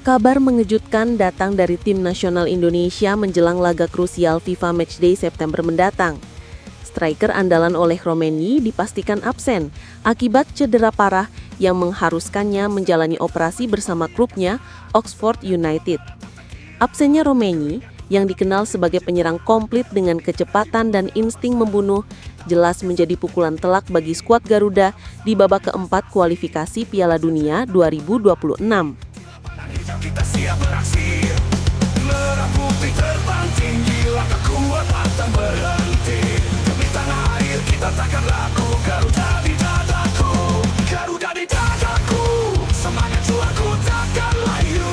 Kabar mengejutkan datang dari tim nasional Indonesia menjelang laga krusial FIFA Matchday September mendatang. Striker andalan oleh Romeni dipastikan absen akibat cedera parah yang mengharuskannya menjalani operasi bersama klubnya Oxford United. Absennya Romeni, yang dikenal sebagai penyerang komplit dengan kecepatan dan insting membunuh, jelas menjadi pukulan telak bagi skuad Garuda di babak keempat kualifikasi Piala Dunia 2026. Kita siap beraksi, merah putih terbang tinggi, langkah kuat pantang berhenti. Demi tanah air kita takkan laku, Garuda di dadaku, Garuda di dadaku. Semangat juangku takkan layu,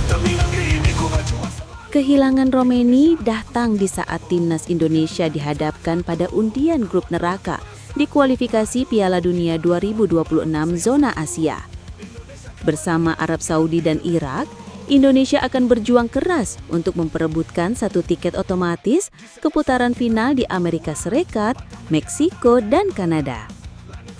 demi negeri ini ku berjuang. Kehilangan Romeni datang di saat timnas Indonesia dihadapkan pada undian grup neraka di kualifikasi Piala Dunia 2026 zona Asia. Bersama Arab Saudi dan Irak, Indonesia akan berjuang keras untuk memperebutkan satu tiket otomatis ke putaran final di Amerika Serikat, Meksiko, dan Kanada.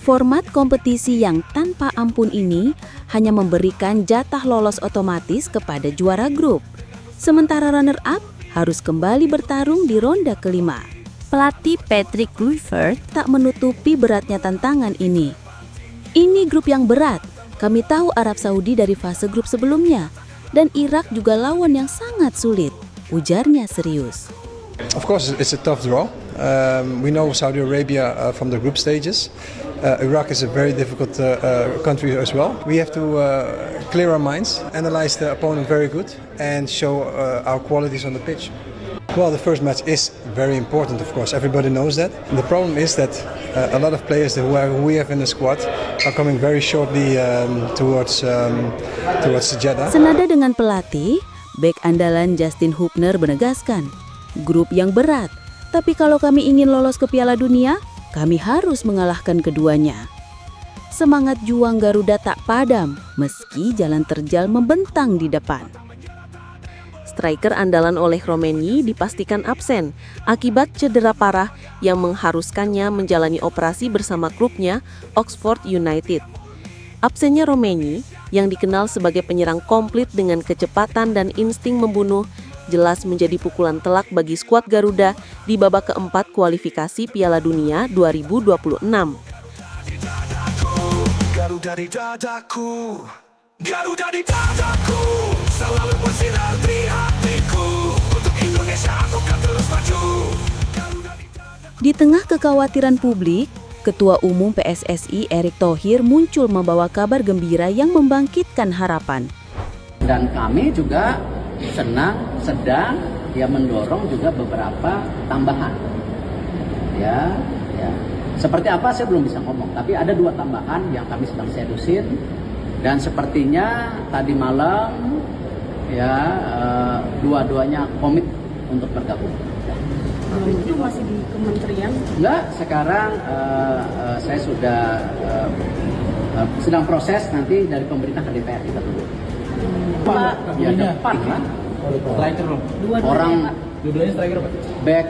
Format kompetisi yang tanpa ampun ini hanya memberikan jatah lolos otomatis kepada juara grup. Sementara runner-up harus kembali bertarung di ronde kelima. Pelatih Patrick Kluivert tak menutupi beratnya tantangan ini. Ini grup yang berat. Kami tahu Arab Saudi dari fase grup sebelumnya, dan Irak juga lawan yang sangat sulit, ujarnya serius. Of course, it's a tough draw. We know Saudi Arabia from the group stages. Iraq is a very difficult country as well. We have to clear our minds, analyze the opponent very good, and show our qualities on the pitch. Well, the first match is very important, of course. Everybody knows that. The problem is that a lot of players who we have in the squad are coming very shortly towards Jeddah. Senada dengan pelatih, bek andalan Justin Hubner menegaskan, grup yang berat. Tapi kalau kami ingin lolos ke Piala Dunia, kami harus mengalahkan keduanya. Semangat juang Garuda tak padam, meski jalan terjal membentang di depan. Striker andalan oleh Romeni dipastikan absen akibat cedera parah yang mengharuskannya menjalani operasi bersama klubnya Oxford United. Absennya Romeni, yang dikenal sebagai penyerang komplit dengan kecepatan dan insting membunuh, jelas menjadi pukulan telak bagi skuad Garuda di babak keempat kualifikasi Piala Dunia 2026. Garuda di dadaku, Garuda di dadaku, selalu bersinar di hatiku. Untuk Indonesia aku akan terus maju. Di tengah kekhawatiran publik, Ketua Umum PSSI Erick Thohir muncul membawa kabar gembira yang membangkitkan harapan. Dan kami juga sedang mendorong juga beberapa tambahan. Ya. Seperti apa saya belum bisa ngomong, tapi ada 2 tambahan yang kami sedang sedusin. Dan sepertinya tadi malam dua-duanya komit untuk bergabung. Itu masih di kementerian? Enggak, sekarang saya sudah sedang proses nanti dari pemerintah ke DPR, kita tunggu. Pak, Ya depan kan? Striker loh. Orang Dua-duanya striker Pak. back,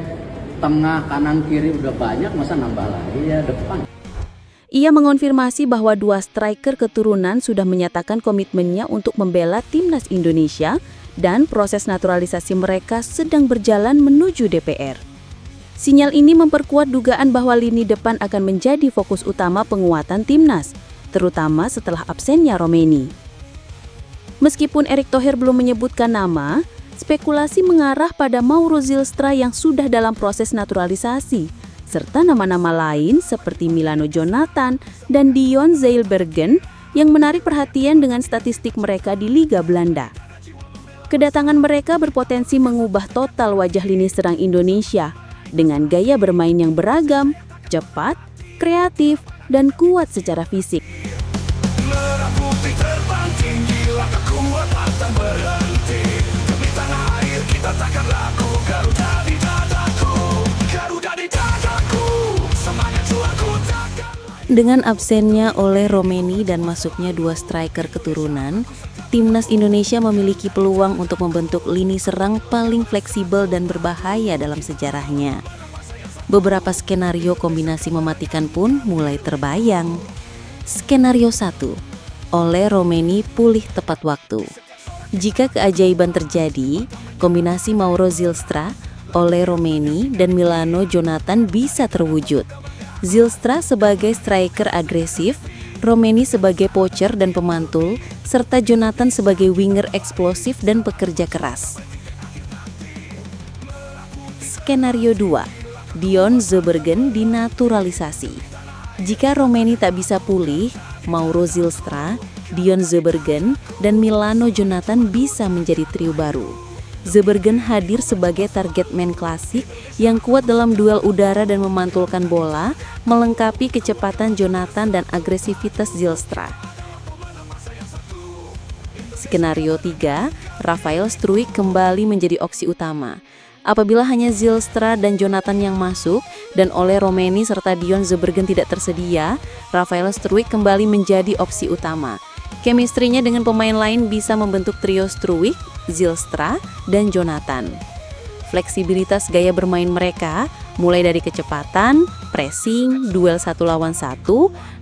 tengah, kanan, kiri udah banyak, masa nambah lagi ya depan. Ia mengonfirmasi bahwa 2 striker keturunan sudah menyatakan komitmennya untuk membela timnas Indonesia dan proses naturalisasi mereka sedang berjalan menuju DPR. Sinyal ini memperkuat dugaan bahwa lini depan akan menjadi fokus utama penguatan timnas, terutama setelah absennya Romeni. Meskipun Erick Thohir belum menyebutkan nama, spekulasi mengarah pada Mauro Zylstra yang sudah dalam proses naturalisasi, serta nama-nama lain seperti Milano Jonathan dan Dion Zeilbergen yang menarik perhatian dengan statistik mereka di Liga Belanda. Kedatangan mereka berpotensi mengubah total wajah lini serang Indonesia dengan gaya bermain yang beragam, cepat, kreatif, dan kuat secara fisik. Merah putih terbang tinggi, langkah kuat pantang berhenti. Demi tanah air kita takkan laku, Garuda di dadaku, Garuda di dadaku. Semangat juangku takkan. Dengan absennya oleh Romeni dan masuknya 2 striker keturunan, timnas Indonesia memiliki peluang untuk membentuk lini serang paling fleksibel dan berbahaya dalam sejarahnya. Beberapa skenario kombinasi mematikan pun mulai terbayang. Skenario 1, Ole Romeni pulih tepat waktu. Jika keajaiban terjadi, kombinasi Mauro Zylstra, Ole Romeni, dan Milano Jonathan bisa terwujud. Zylstra sebagai striker agresif, Romeni sebagai poacher dan pemantul, serta Jonathan sebagai winger eksplosif dan pekerja keras. Skenario 2. Dion Zurbruggen dinaturalisasi. Jika Romeni tak bisa pulih, Mauro Zylstra, Dion Zurbruggen, dan Milano Jonathan bisa menjadi trio baru. Zurbruggen hadir sebagai target man klasik yang kuat dalam duel udara dan memantulkan bola, melengkapi kecepatan Jonathan dan agresivitas Zylstra. Skenario 3, Rafael Struijk kembali menjadi opsi utama. Apabila hanya Zylstra dan Jonathan yang masuk, dan Ole Romeni serta Dion Zurbruggen tidak tersedia, Rafael Struijk kembali menjadi opsi utama. Chemistry-nya dengan pemain lain bisa membentuk trio Struijk, Zylstra, dan Jonathan. Fleksibilitas gaya bermain mereka, mulai dari kecepatan, pressing, duel 1 lawan 1,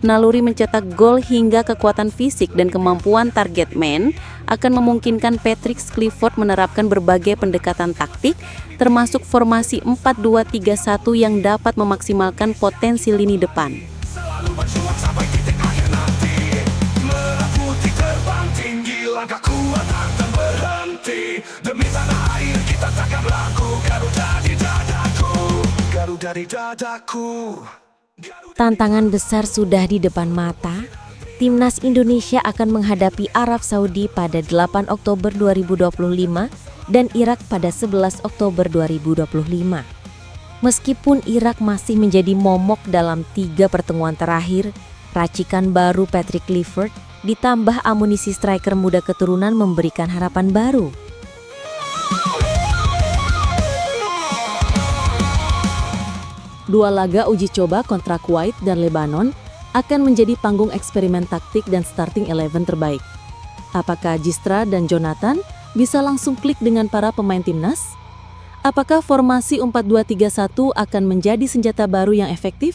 naluri mencetak gol hingga kekuatan fisik dan kemampuan target man, akan memungkinkan Patrick Clifford menerapkan berbagai pendekatan taktik, termasuk formasi 4-2-3-1 yang dapat memaksimalkan potensi lini depan. Selalu berjuang sampai titik akhir nanti. Merah putih terbang tinggi, langkah kuat akan berhenti. Demi tanah air kita takkan ragu. Garuda di dadaku, Garuda di dadaku. Tantangan besar sudah di depan mata. Timnas Indonesia akan menghadapi Arab Saudi pada 8 Oktober 2025 dan Irak pada 11 Oktober 2025. Meskipun Irak masih menjadi momok dalam 3 pertemuan terakhir, racikan baru Patrick Clifford ditambah amunisi striker muda keturunan memberikan harapan baru. Dua laga uji coba kontra Kuwait dan Lebanon akan menjadi panggung eksperimen taktik dan starting 11 terbaik. Apakah Zylstra dan Jonathan bisa langsung klik dengan para pemain timnas? Apakah formasi 4-2-3-1 akan menjadi senjata baru yang efektif?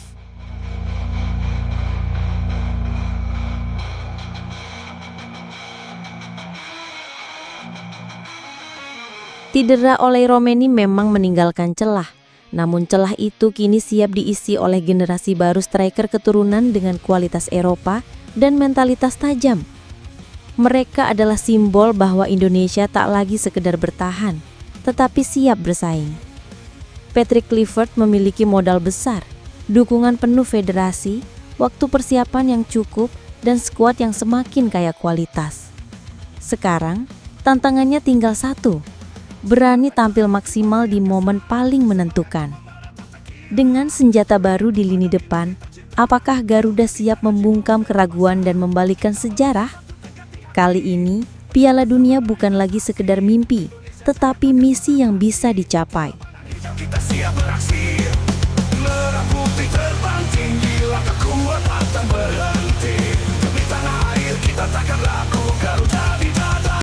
Cedera Ole Romeni memang meninggalkan celah. Namun celah itu kini siap diisi oleh generasi baru striker keturunan dengan kualitas Eropa dan mentalitas tajam. Mereka adalah simbol bahwa Indonesia tak lagi sekedar bertahan, tetapi siap bersaing. Patrick Clifford memiliki modal besar, dukungan penuh federasi, waktu persiapan yang cukup, dan skuad yang semakin kaya kualitas. Sekarang, tantangannya tinggal satu, berani tampil maksimal di momen paling menentukan. Dengan senjata baru di lini depan, apakah Garuda siap membungkam keraguan dan membalikkan sejarah? Kali ini, Piala Dunia bukan lagi sekedar mimpi, tetapi misi yang bisa dicapai. Kita siap beraksi. Merah putih terbang tinggi, langkah kuat akan berhenti. Demi tanah air kita takkan ragu.